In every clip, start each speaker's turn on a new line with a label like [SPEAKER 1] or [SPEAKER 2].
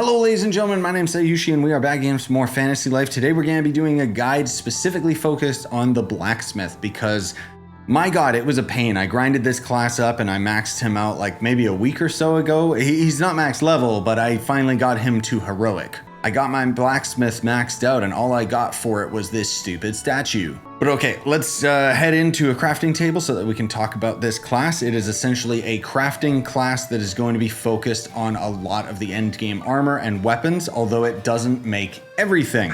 [SPEAKER 1] Hello ladies and gentlemen, my name is Scyushi and we are back again for some more Fantasy Life. Today we're going to be doing a guide specifically focused on the Blacksmith because, my god, it was a pain. I grinded this class up and I maxed him out like maybe a week or so ago. He's not max level, but I finally got him to heroic. I got my Blacksmith maxed out and all I got for it was this stupid statue. But okay, let's head into a crafting table so that we can talk about this class. It is essentially a crafting class that is going to be focused on a lot of the end game armor and weapons, although it doesn't make everything.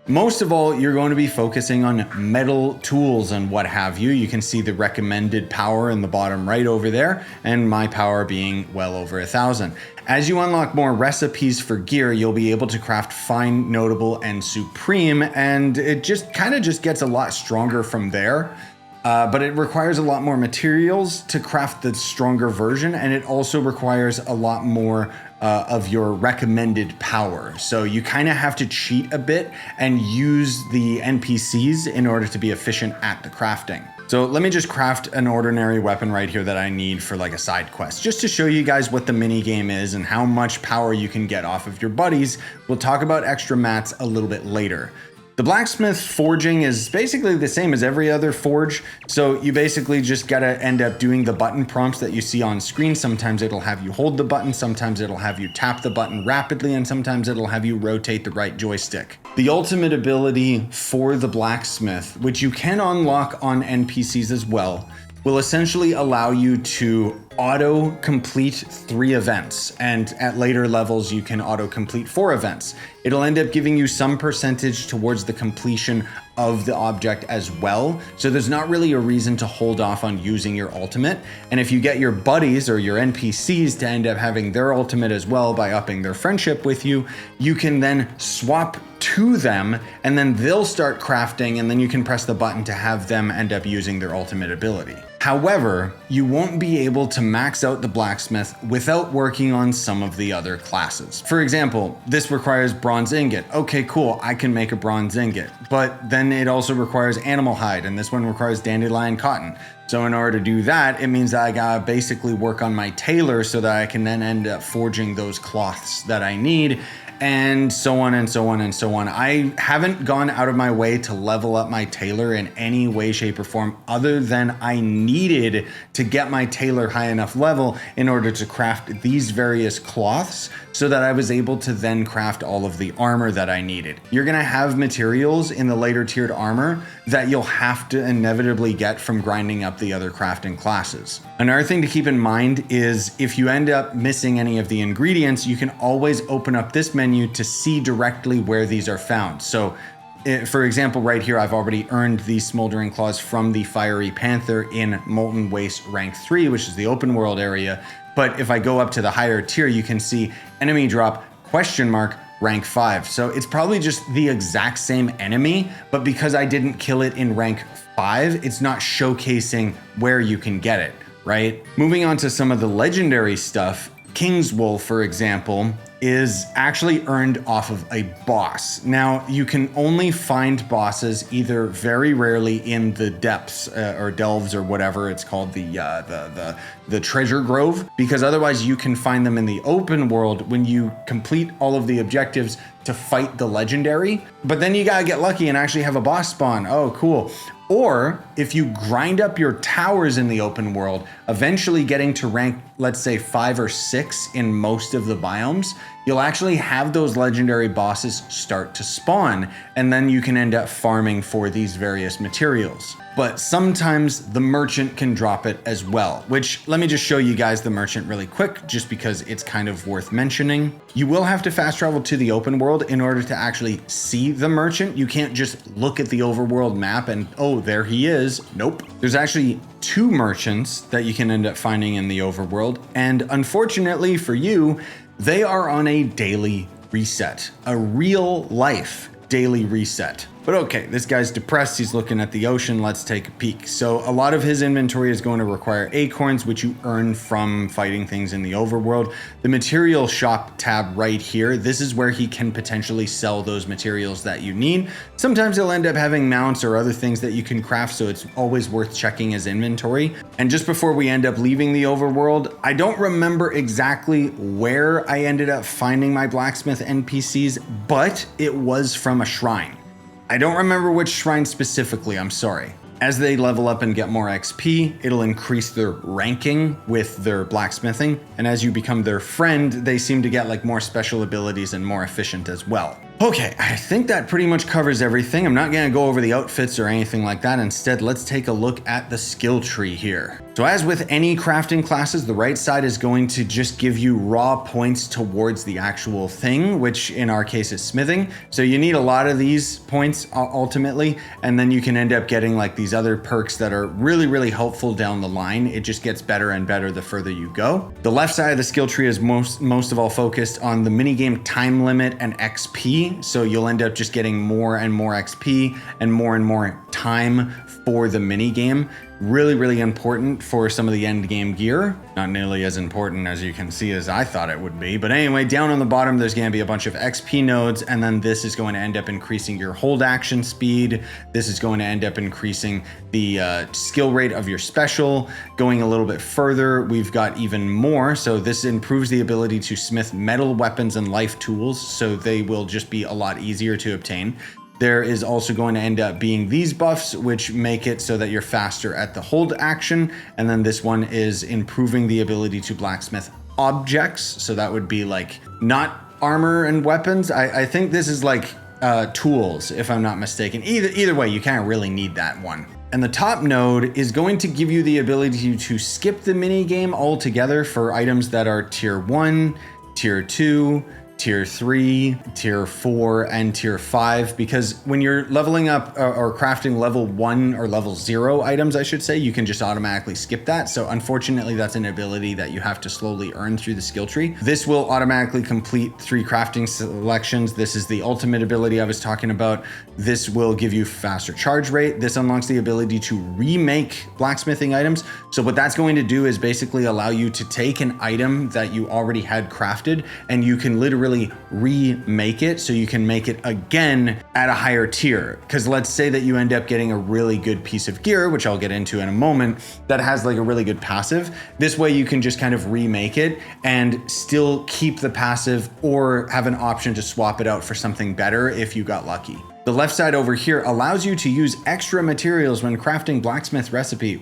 [SPEAKER 1] Most of all, you're going to be focusing on metal tools and what have you. You can see the recommended power in the bottom right over there, and my power being well over 1,000. As you unlock more recipes for gear, you'll be able to craft fine, notable, and supreme, and it just gets a lot stronger from there. But it requires a lot more materials to craft the stronger version, and it also requires a lot more of your recommended power. So you kind of have to cheat a bit and use the NPCs in order to be efficient at the crafting. So let me just craft an ordinary weapon right here that I need for like a side quest, just to show you guys what the mini game is and how much power you can get off of your buddies. We'll talk about extra mats a little bit later. The Blacksmith forging is basically the same as every other forge. So you basically just gotta end up doing the button prompts that you see on screen. Sometimes it'll have you hold the button, sometimes it'll have you tap the button rapidly, and sometimes it'll have you rotate the right joystick. The ultimate ability for the Blacksmith, which you can unlock on NPCs as well, will essentially allow you to auto-complete 3 events, and at later levels you can auto-complete 4 events. It'll end up giving you some percentage towards the completion of the object as well, so there's not really a reason to hold off on using your ultimate. And if you get your buddies or your NPCs to end up having their ultimate as well by upping their friendship with you, you can then swap to them and then they'll start crafting, and then you can press the button to have them end up using their ultimate ability. However, you won't be able to max out the Blacksmith without working on some of the other classes. For example, this requires bronze ingot. Okay, cool, I can make a bronze ingot, but then it also requires animal hide, and this one requires dandelion cotton. So in order to do that, it means that I gotta basically work on my tailor so that I can then end up forging those cloths that I need, and so on and so on and so on. I haven't gone out of my way to level up my tailor in any way, shape, or form other than I needed to get my tailor high enough level in order to craft these various cloths so that I was able to then craft all of the armor that I needed. You're gonna have materials in the later tiered armor that you'll have to inevitably get from grinding up the other crafting classes. Another thing to keep in mind is if you end up missing any of the ingredients, you can always open up this menu to see directly where these are found. So for example, right here, I've already earned these smoldering claws from the Fiery Panther in Molten Waste rank 3, which is the open world area. But if I go up to the higher tier, you can see enemy drop ? Rank 5. So it's probably just the exact same enemy, but because I didn't kill it in rank 5, it's not showcasing where you can get it, right? Moving on to some of the legendary stuff, King's Wool, for example, is actually earned off of a boss. Now, you can only find bosses either very rarely in the depths or delves or whatever it's called, the treasure grove, because otherwise you can find them in the open world when you complete all of the objectives to fight the legendary. But then you gotta get lucky and actually have a boss spawn. Oh, cool. Or if you grind up your towers in the open world, eventually getting to rank, let's say 5 or 6 in most of the biomes, you'll actually have those legendary bosses start to spawn, and then you can end up farming for these various materials. But sometimes the merchant can drop it as well, which let me just show you guys the merchant really quick, just because it's kind of worth mentioning. You will have to fast travel to the open world in order to actually see the merchant. You can't just look at the overworld map and, oh, there he is. Nope. There's actually 2 merchants that you can end up finding in the overworld, and unfortunately for you, they are on a daily reset, a real life daily reset. But okay, this guy's depressed. He's looking at the ocean. Let's take a peek. So a lot of his inventory is going to require acorns, which you earn from fighting things in the overworld. The material shop tab right here, this is where he can potentially sell those materials that you need. Sometimes he'll end up having mounts or other things that you can craft, so it's always worth checking his inventory. And just before we end up leaving the overworld, I don't remember exactly where I ended up finding my blacksmith NPCs, but it was from a shrine. I don't remember which shrine specifically, I'm sorry. As they level up and get more XP, it'll increase their ranking with their blacksmithing. And as you become their friend, they seem to get like more special abilities and more efficient as well. Okay, I think that pretty much covers everything. I'm not gonna go over the outfits or anything like that. Instead, let's take a look at the skill tree here. So as with any crafting classes, the right side is going to just give you raw points towards the actual thing, which in our case is smithing. So you need a lot of these points ultimately, and then you can end up getting like these other perks that are really, really helpful down the line. It just gets better and better the further you go. The left side of the skill tree is most of all focused on the minigame time limit and XP. So you'll end up just getting more and more XP and more time for the minigame. Really, really important for some of the end game gear. Not nearly as important as you can see as I thought it would be. But anyway, down on the bottom, there's gonna be a bunch of XP nodes, and then this is going to end up increasing your hold action speed. This is going to end up increasing the skill rate of your special. Going a little bit further, we've got even more. So this improves the ability to smith metal weapons and life tools, so they will just be a lot easier to obtain. There is also going to end up being these buffs, which make it so that you're faster at the hold action. And then this one is improving the ability to blacksmith objects. So that would be like not armor and weapons. I think this is like tools, if I'm not mistaken. Either way, you can't really need that one. And the top node is going to give you the ability to skip the mini game altogether for items that are tier 1, tier 2, tier 3, tier 4, and tier 5, because when you're leveling up or crafting level 1 or level 0 items, I should say, you can just automatically skip that. So unfortunately, that's an ability that you have to slowly earn through the skill tree. This will automatically complete 3 crafting selections. This is the ultimate ability I was talking about. This will give you faster charge rate. This unlocks the ability to remake blacksmithing items. So what that's going to do is basically allow you to take an item that you already had crafted, and you can literally remake it so you can make it again at a higher tier. Because let's say that you end up getting a really good piece of gear, which I'll get into in a moment, that has like a really good passive. This way you can just kind of remake it and still keep the passive, or have an option to swap it out for something better if you got lucky. The left side over here allows you to use extra materials when crafting blacksmith recipe.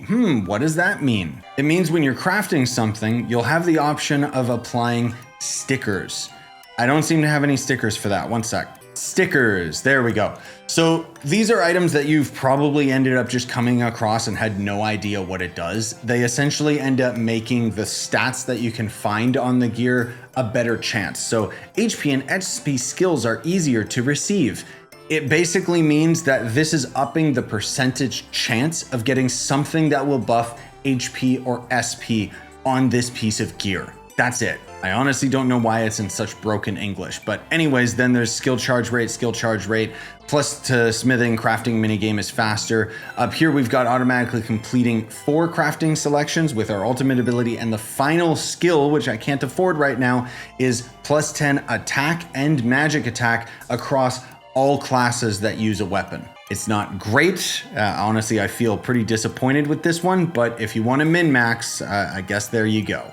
[SPEAKER 1] What does that mean? It means when you're crafting something, you'll have the option of applying stickers. I don't seem to have any stickers for that. One sec. Stickers, there we go. So these are items that you've probably ended up just coming across and had no idea what it does. They essentially end up making the stats that you can find on the gear a better chance. So HP and SP skills are easier to receive. It basically means that this is upping the percentage chance of getting something that will buff HP or SP on this piece of gear. That's it. I honestly don't know why it's in such broken English, but anyways, then there's skill charge rate, plus to smithing, crafting minigame is faster. Up here, we've got automatically completing 4 crafting selections with our ultimate ability, and the final skill, which I can't afford right now, is plus 10 attack and magic attack across all classes that use a weapon. It's not great. Honestly, I feel pretty disappointed with this one, but if you want to min-max, I guess there you go.